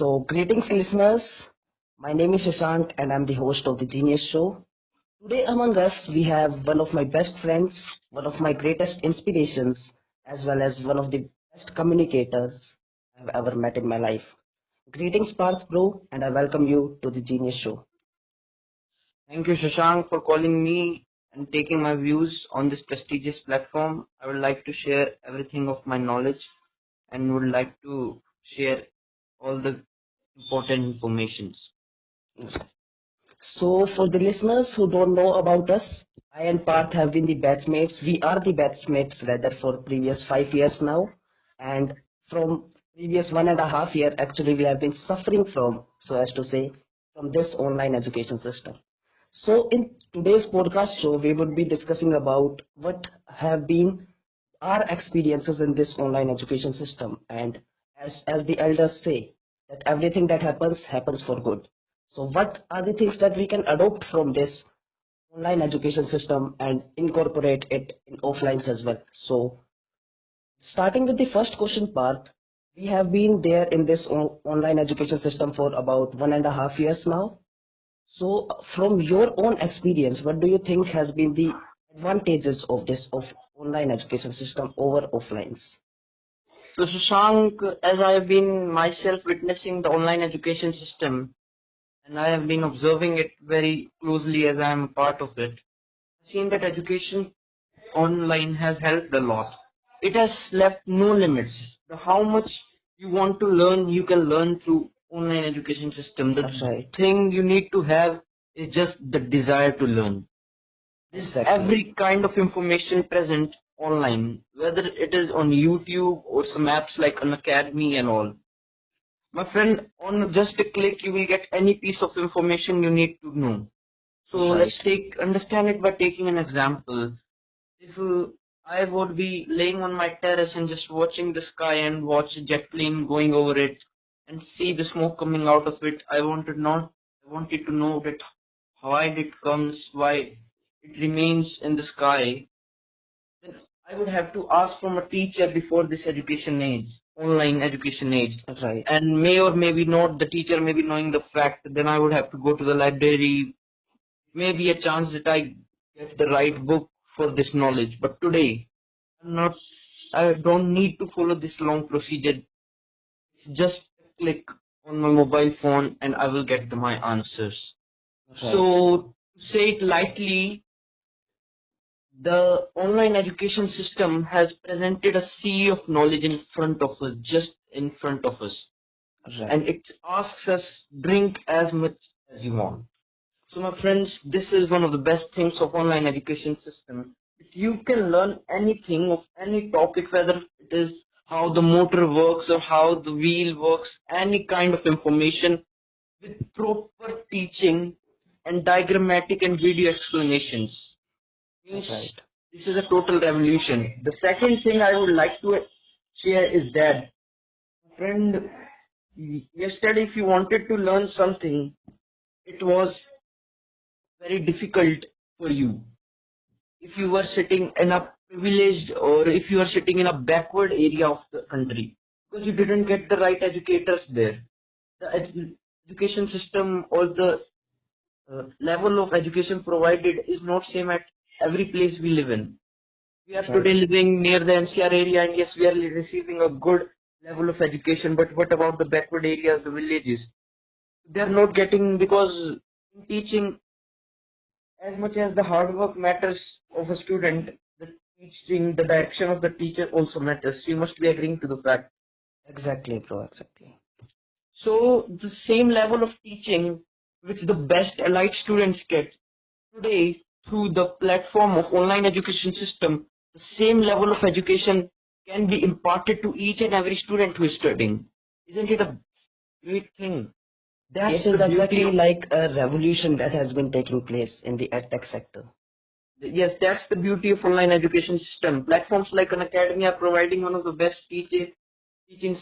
Greetings, listeners. My name is Shashank, and I'm the host of the Genius Show. Today, among us, we have one of my best friends, one of my greatest inspirations, as well as one of the best communicators I've ever met in my life. Greetings, Parth Bro, and I welcome you to the Genius Show. Thank you, Shashank, for calling me and taking my views on this prestigious platform. I would like to share everything of my knowledge and would like to share all the important informations. So, for the listeners who don't know about us, I and Parth have been the batchmates. We are the batchmates rather for previous 5 years now, and from previous 1.5 year, actually we have been suffering from, so as to say, from this online education system. So, in today's podcast show, we would be discussing about what have been our experiences in this online education system, and as the elders say, that everything that happens for good. So what are the things that we can adopt from this online education system and incorporate it in offlines as well? So starting with the first question part, we have been there in this online education system for about 1.5 years now. So from your own experience, what do you think has been the advantages of this of online education system over offlines? So, Shashank, as I have been myself witnessing the online education system and I have been observing it very closely as I am a part of it, I've seen that education online has helped a lot. It has left no limits. How much you want to learn, you can learn through online education system. That's right. Thing you need to have is just the desire to learn. There's every kind of information present online, whether it is on YouTube or some apps like an academy and all. My friend, on just a click, you will get any piece of information you need to know. So let's understand it by taking an example. If I would be laying on my terrace and just watching the sky and watch a jet plane going over it and see the smoke coming out of it, I wanted to know that why it comes, why it remains in the sky. Then I would have to ask from a teacher before this education age, online education age. That's right. And may or maybe not, the teacher may be knowing the fact, then I would have to go to the library. Maybe a chance that I get the right book for this knowledge. But today, I don't need to follow this long procedure. It's just a click on my mobile phone and I will get my answers. Right. So, to say it lightly, the online education system has presented a sea of knowledge in front of us, just in front of us. Right. And it asks us, drink as much as you want. So my friends, this is one of the best things of online education system. You can learn anything of any topic, whether it is how the motor works or how the wheel works, any kind of information with proper teaching and diagrammatic and video explanations. That's right. This is a total revolution. The second thing I would like to share is that, friend, yesterday if you wanted to learn something, it was very difficult for you. If you were sitting in a privileged or if you are sitting in a backward area of the country, because you didn't get the right educators there. The education system or the level of education provided is not same at every place we live in. We are today living near the NCR area, and yes, we are receiving a good level of education, but what about the backward areas, the villages? They are not getting, because in teaching, as much as the hard work matters of a student, the teaching, the direction of the teacher also matters. You must be agreeing to the fact. Exactly, bro, exactly. So the same level of teaching which the best elite students get today through the platform of online education system, the same level of education can be imparted to each and every student who is studying. Isn't it a great thing? This is exactly like a revolution that has been taking place in the edtech sector. Yes, that's the beauty of online education system. Platforms like an academy are providing one of the best teaching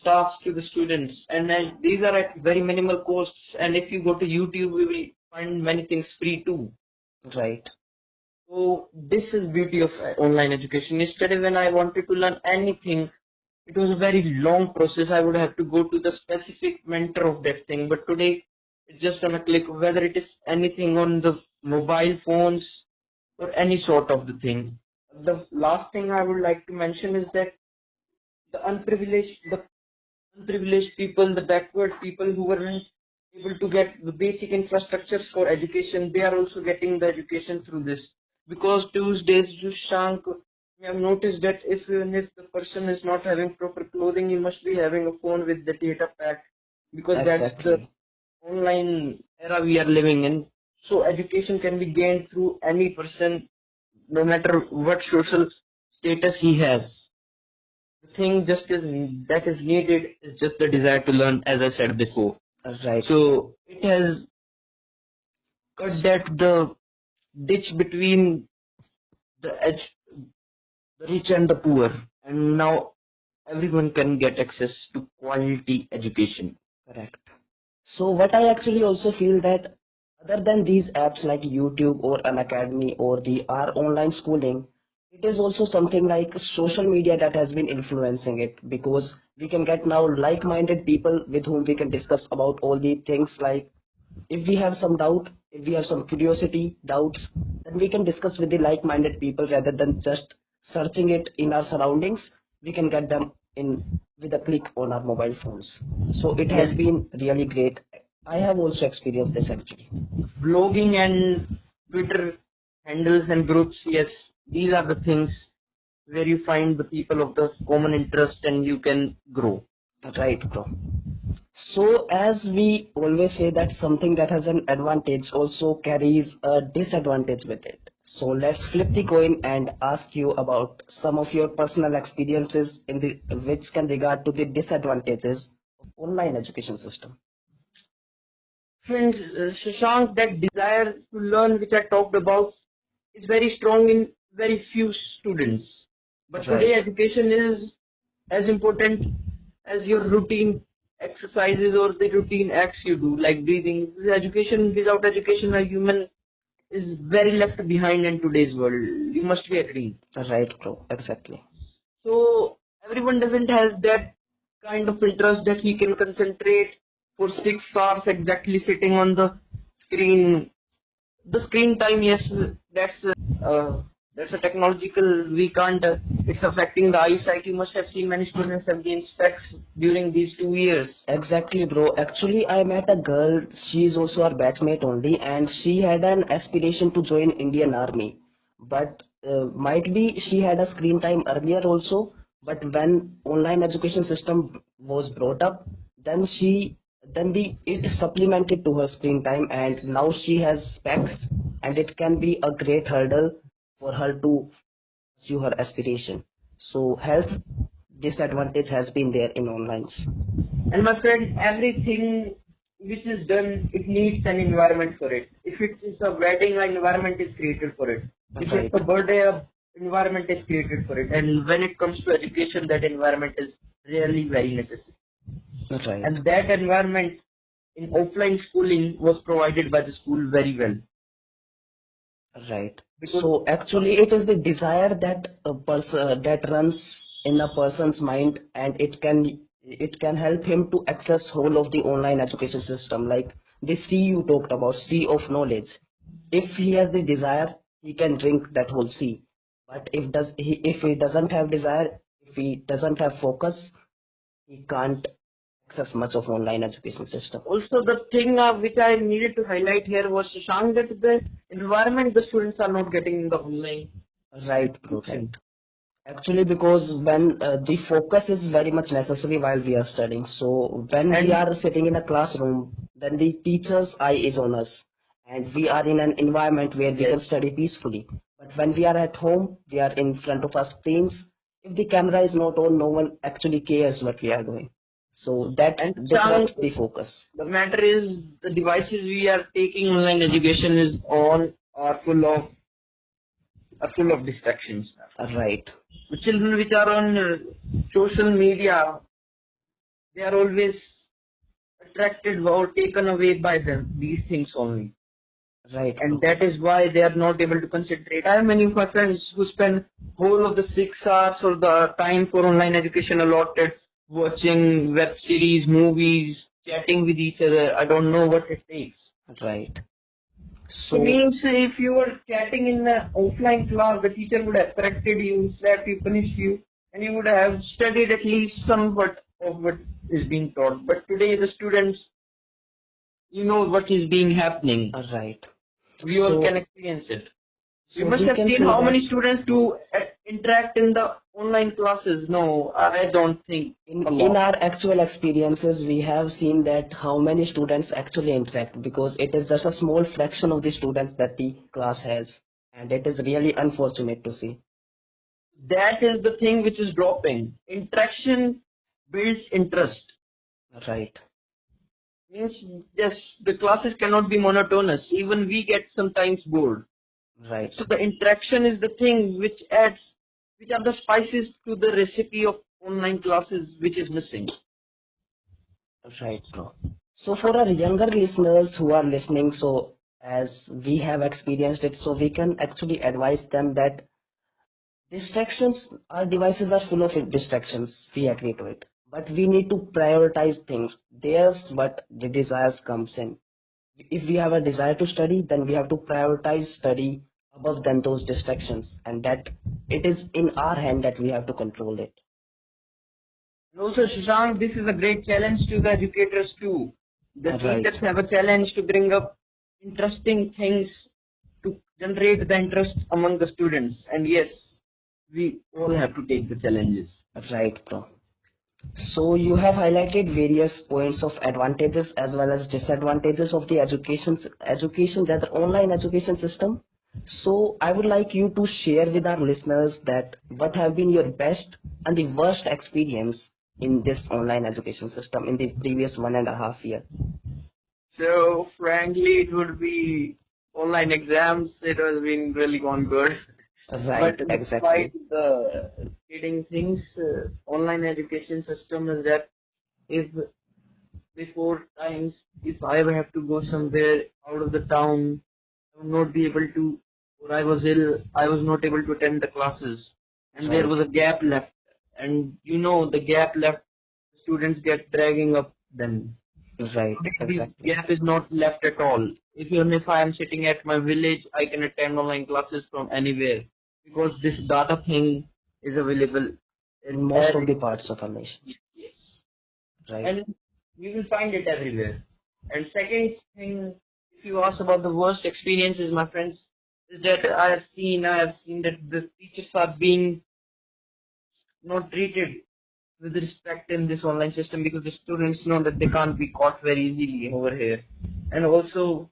staffs to the students, and these are at very minimal costs. And if you go to YouTube, we will find many things free too. Right. So this is beauty of online education. Yesterday, when I wanted to learn anything, it was a very long process. I would have to go to the specific mentor of that thing. But today, it's just on a click, whether it is anything on the mobile phones or any sort of the thing. The last thing I would like to mention is that the unprivileged people, the backward people who weren't able to get the basic infrastructures for education, they are also getting the education through this. Because Tuesdays, Shank, we have noticed that even if the person is not having proper clothing, he must be having a phone with the data pack, because that's the Exactly. online era we are living in. So education can be gained through any person, no matter what social status he has. The thing just is that is needed is just the desire to learn, as I said before. Right. So it has cut that the ditch between the rich and the poor, and now everyone can get access to quality education. Correct. So what I actually also feel that other than these apps like YouTube or an academy or the our online schooling, it is also something like social media that has been influencing it, because we can get now like-minded people with whom we can discuss about all the things. Like if we have some doubt, if we have some curiosity, doubts, then we can discuss with the like-minded people rather than just searching it in our surroundings. We can get them in with a click on our mobile phones. So it Yes, has been really great. I have also experienced this actually. blogging and Twitter handles and groups, yes, these are the things where you find the people of the common interest and you can grow. Right, bro. So as we always say that something that has an advantage also carries a disadvantage with it. So let's flip the coin and ask you about some of your personal experiences in the which can regard to the disadvantages of online education system. Friends, Shashank, that desire to learn which I talked about is very strong in very few students. But Right. today education is as important as your routine exercises or the routine acts you do, like breathing. Education, without education, a human is very left behind in today's world. You must be agreeing. Right, bro. Exactly. So everyone doesn't has that kind of interest that he can concentrate for 6 hours exactly sitting on the screen. The screen time, yes, uh, that's a technological. We can't. It's affecting the eyesight. You must have seen many students have gained specs during these 2 years. Exactly, bro. Actually, I met a girl. She is also our batchmate only, and she had an aspiration to join Indian Army. But might be she had a screen time earlier also. But when online education system was brought up, then it supplemented to her screen time, and now she has specs, and it can be a great hurdle for her to pursue her aspiration. So health disadvantage has been there in online. And my friend, everything which is done, it needs an environment for it. If it is a wedding, an environment is created for it. If Right. it's a birthday, a environment is created for it. And when it comes to education, that environment is really very necessary. Right. And that environment in offline schooling was provided by the school very well. Right. Because So actually, it is the desire that a person that runs in a person's mind, and it can help him to access whole of the online education system, like the sea you talked about, sea of knowledge. If he has the desire, he can drink that whole sea. But if he doesn't have desire, if he doesn't have focus, he can't access much of online education system. also the thing which I needed to highlight here was, Shashank, that the environment the students are not getting in the online Right, bro. Right. education. Actually, because when the focus is very much necessary while we are studying. So when we And are sitting in a classroom, then the teacher's eye is on us, and we are in an environment where we can yes, study peacefully. But when we are at home, we are in front of our screens. If the camera is not on, no one actually cares what we are doing. So that and Shashank, disrupts the focus. the matter is the devices we are taking online education is all are full of distractions. Right. The children which are on social media, they are always attracted or taken away by them these things only. Right, and bro. that is why they are not able to concentrate. I have many of my friends who spend whole of the 6 hours or the time for online education allotted watching web series, movies, chatting with each other. I don't know what it takes. Right. So So, means if you were chatting in the offline class, the teacher would have corrected you, slapped you, punished you, and you would have studied at least somewhat of what is being taught. But today the students, you know what is being happening. right. We all can So, experience it. You so must we have can seen say how that many students do interact in the online classes. No, I don't think a in lot. our actual experiences, we have seen that how many students actually interact, because it is just a small fraction of the students that the class has, and it is really unfortunate to see. That is the thing which is dropping. Interaction builds interest. Right. Means yes, the classes cannot be monotonous. Even we get sometimes bored. Right. So the interaction is the thing which adds, which are the spices to the recipe of online classes which is missing. Right, bro. So for our younger listeners who are listening, so as we have experienced it, so we can actually advise them that distractions, our devices are full of distractions. We agree to it. But we need to prioritize things. There's what the desires comes in. If we have a desire to study, then we have to prioritize study above than those distractions. And that it is in our hand that we have to control it. And also, Shashank, this is a great challenge to the educators too. The Right. teachers have a challenge to bring up interesting things to generate the interest among the students. And yes, we all have to take the challenges. Right, bro. So you have highlighted various points of advantages as well as disadvantages of the education that the online education system. So I would like you to share with our listeners that what have been your best and the worst experience in this online education system in the previous 1.5 year. So, frankly, it would be online exams. It has been really gone good. Right, But despite exactly. the kidding things, online education system is that if before times, if I ever have to go somewhere out of the town, I would not be able to, or I was ill, I was not able to attend the classes. And there Right, was a gap left. And you know, the gap left, students get dragging up then. right, This exactly. gap is not left at all. Even if I am sitting at my village, I can attend online classes from anywhere because this data thing is available In in most of the parts of our nation. yes, Right, and you will find it everywhere. And second thing, if you ask about the worst experiences, my friends, is that I have seen that the teachers are being not treated with respect in this online system because the students know that they can't be caught very easily over here. And also,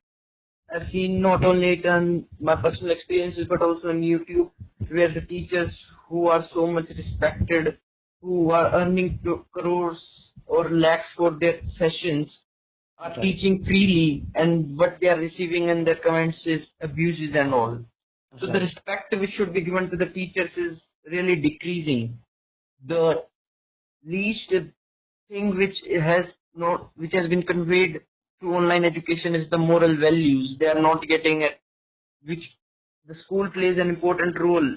I've seen not only it on my personal experiences but also on YouTube, where the teachers who are so much respected, who are earning crores or lakhs for their sessions, are right, teaching freely, and what they are receiving in their comments is abuses and all. So the right, respect which should be given to the teachers is really decreasing. The least thing which has been conveyed through online education is the moral values. They are not getting it, which the school plays an important role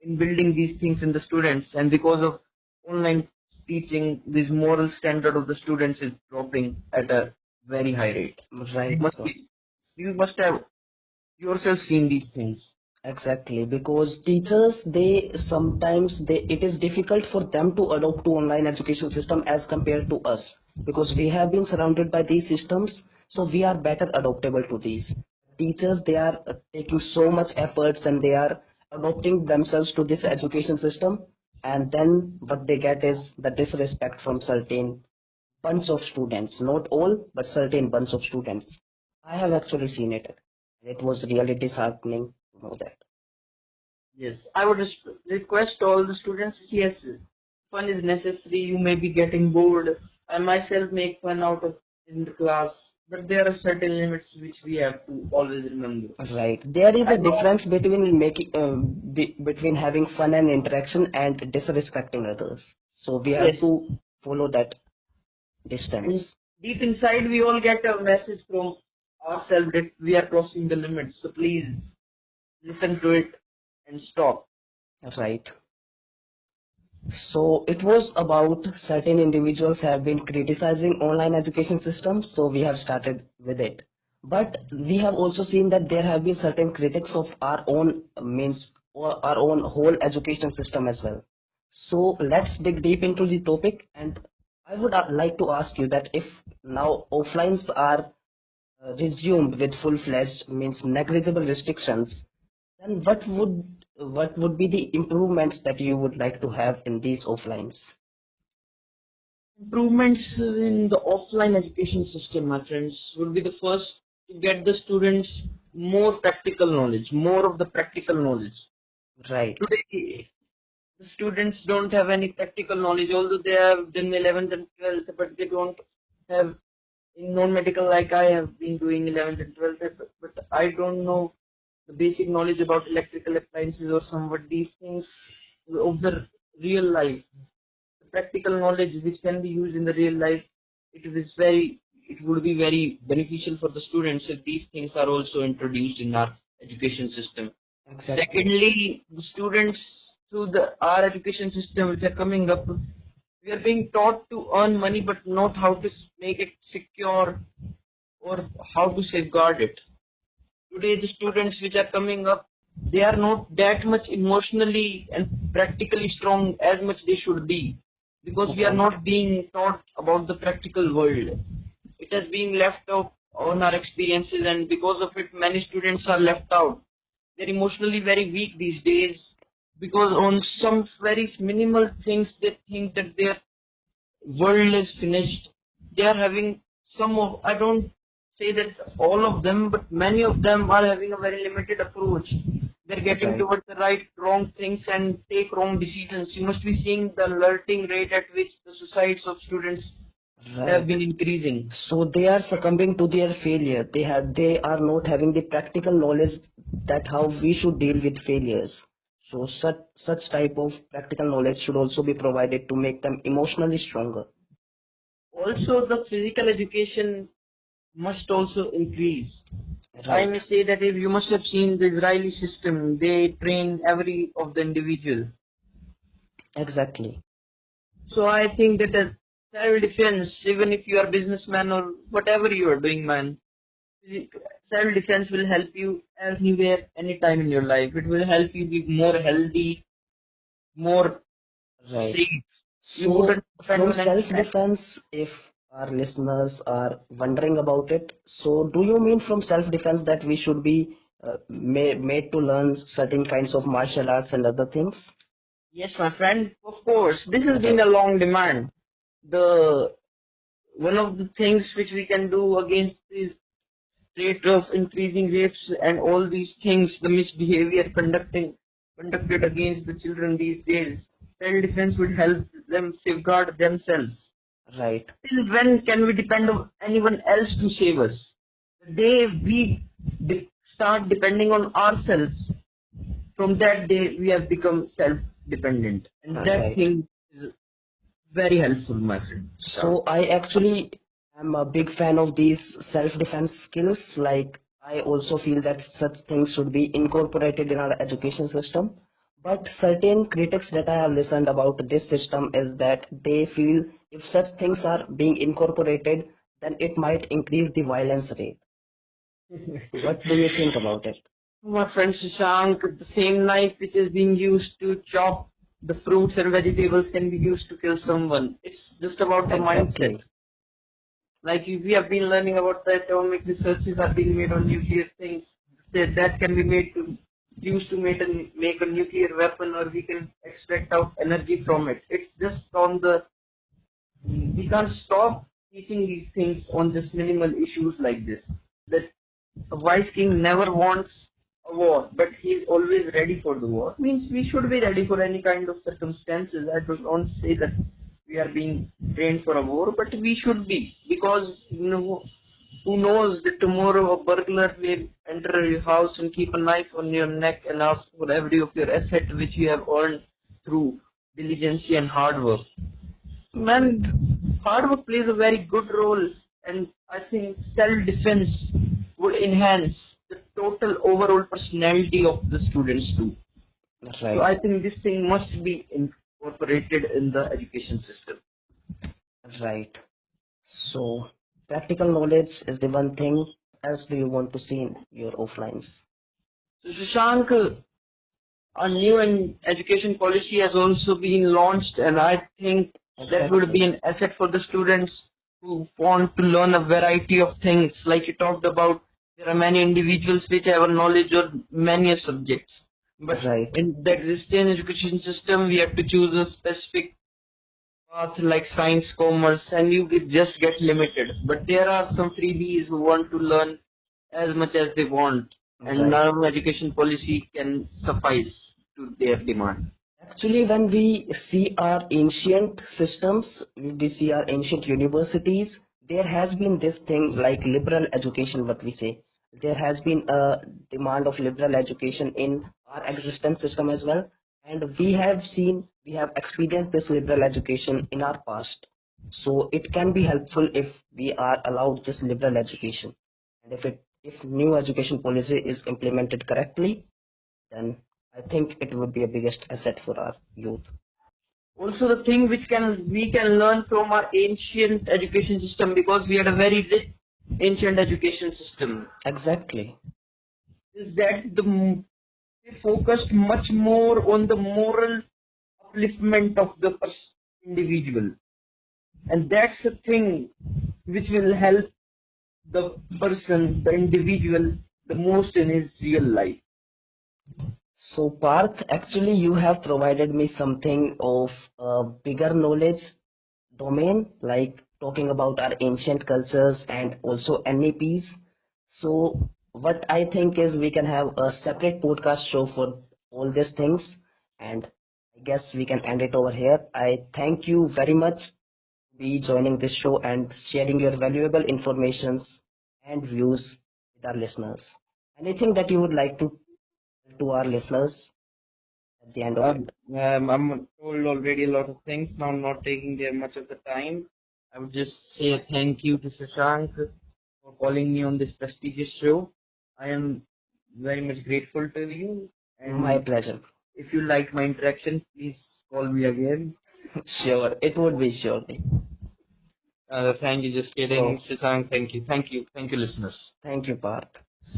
in building these things in the students, and because of online teaching, this moral standard of the students is dropping at a very high rate. You right, must bro. be, you must have yourself seen these things. Exactly, because teachers, they sometimes it is difficult for them to adopt to online education system as compared to us, because we have been surrounded by these systems, so we are better adaptable to these. Teachers, they are taking so much efforts and they are adopting themselves to this education system, and then what they get is the disrespect from certain bunch of students, not all, but certain bunch of students. I have actually seen it. It was really disheartening to know that. Yes, I would request all the students, yes, fun is necessary. You may be getting bored. I myself make fun out of in the class, but there are certain limits which we have to always remember. Right. There is I a know. difference between between having fun and interaction and disrespecting others. So we have Yes, to follow that distance. and deep inside we all get a message from ourselves that we are crossing the limits. So please listen to it and stop. Right. So it was about certain individuals have been criticizing online education systems, so we have started with it. But we have also seen that there have been certain critics of our own means or our own whole education system as well. So let's dig deep into the topic, and I would like to ask you that if now offlines are resumed with full-fledged means negligible restrictions, then what would be the improvements that you would like to have in these offlines? Improvements in the offline education system, my friends, would be the first to get the students more practical knowledge, more of the practical knowledge. Right. Today, the students don't have any practical knowledge, although they have done 11th and 12th, but they don't have in non-medical like I have been doing 11th and 12th, but I don't know the basic knowledge about electrical appliances or somewhat these things of the real life. The practical knowledge which can be used in the real life, it would be very beneficial for the students if these things are also introduced in our education system. Exactly. Secondly, the students through our education system which are coming up, we are being taught to earn money but not how to make it secure or how to safeguard it. Today the students which are coming up, they are not that much emotionally and practically strong as much they should be, because we are not being taught about the practical world. It has been left out on our experiences, and because of it many students are left out. They're emotionally very weak these days because on some very minimal things they think that their world is finished. They are having I don't say that all of them, but many of them are having a very limited approach. They're getting towards the wrong things and take wrong decisions. You must be seeing the alerting rate at which the suicides of students have been increasing. So they are succumbing to their failure. They are not having the practical knowledge that how we should deal with failures. So such type of practical knowledge should also be provided to make them emotionally stronger. Also, the physical education must also increase. I may say that if you must have seen the Israeli system, they train every of the individual. Exactly. So I think that as self-defense, even if you are a businessman or whatever you are doing, man, self-defense will help you anywhere, anytime in your life. It will help you be more healthy, more safe. So from self-defense, if our listeners are wondering about it, so do you mean from self-defense that we should be made to learn certain kinds of martial arts and other things? Yes, my friend, of course. This has been a long demand. One of the things which we can do against this rate of increasing rapes and all these things, the misbehavior conducted against the children these days, self-defense would help them safeguard themselves. Right. Till when can we depend on anyone else to save us? The day we start depending on ourselves, from that day we have become self-dependent, and that thing is very helpful, my friend. So I actually am a big fan of these self-defense skills. Like I also feel that such things should be incorporated in our education system. But certain critics that I have listened about this system is that they feel if such things are being incorporated, then it might increase the violence rate. What do you think about it? My friend Shashank, the same knife which is being used to chop the fruits and vegetables can be used to kill someone. It's just about the mindset. Like if we have been learning about the atomic researches are being made on nuclear things, that can be used to make a nuclear weapon, or we can extract out energy from it. It's just we can't stop teaching these things on just minimal issues like this. That a wise king never wants a war, but he is always ready for the war. Means we should be ready for any kind of circumstances. I don't say that we are being trained for a war, but we should be, because who knows that tomorrow a burglar may enter your house and keep a knife on your neck and ask for every of your asset which you have earned through diligence and hard work. Man, hard work plays a very good role, and I think self-defense would enhance the total overall personality of the students too. So Right. I think this thing must be incorporated in the education system. Right. So practical knowledge is the one thing. Else do you want to see in your offlines? So Shashank, a new education policy has also been launched, and I think that would be an asset for the students who want to learn a variety of things. Like you talked about, there are many individuals which have a knowledge of many subjects. But Right. in the existing education system, we have to choose a specific path like science, commerce, and you will just get limited. But there are some freebies who want to learn as much as they want, and Right. now education policy can suffice to their demand. Actually, when we see our ancient systems, we see our ancient universities, there has been this thing like liberal education, what we say. There has been a demand of liberal education in our existence system as well. And we have seen, we have experienced this liberal education in our past. So it can be helpful if we are allowed this liberal education. And if new education policy is implemented correctly, then I think it would be a biggest asset for our youth. Also, the thing which we can learn from our ancient education system, because we had a very rich ancient education system, Exactly. is that they focused much more on the moral upliftment of the individual, and that's the thing which will help the person, the individual, the most in his real life. So Parth, actually you have provided me something of a bigger knowledge domain, like talking about our ancient cultures and also NAPs. So what I think is we can have a separate podcast show for all these things, and I guess we can end it over here. I thank you very much for be joining this show and sharing your valuable informations and views with our listeners. Anything that you would like to our listeners at the end of it? I'm told already a lot of things. Now I'm not taking there much of the time. I would just say a thank you to Shashank for calling me on this prestigious show. I am very much grateful to you. And My pleasure. if you like my interaction, please call me again. Sure, it would be surely. Thank you. Just kidding, Shashank. Thank you. Thank you. Thank you, listeners. Thank you, Parth.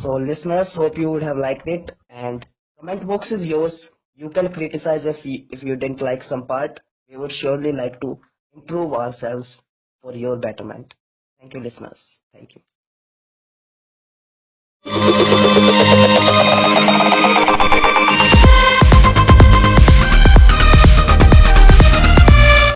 So, listeners, hope you would have liked it. And comment box is yours. You can criticize if you didn't like some part. We would surely like to improve ourselves for your betterment. Thank you, listeners. Thank you.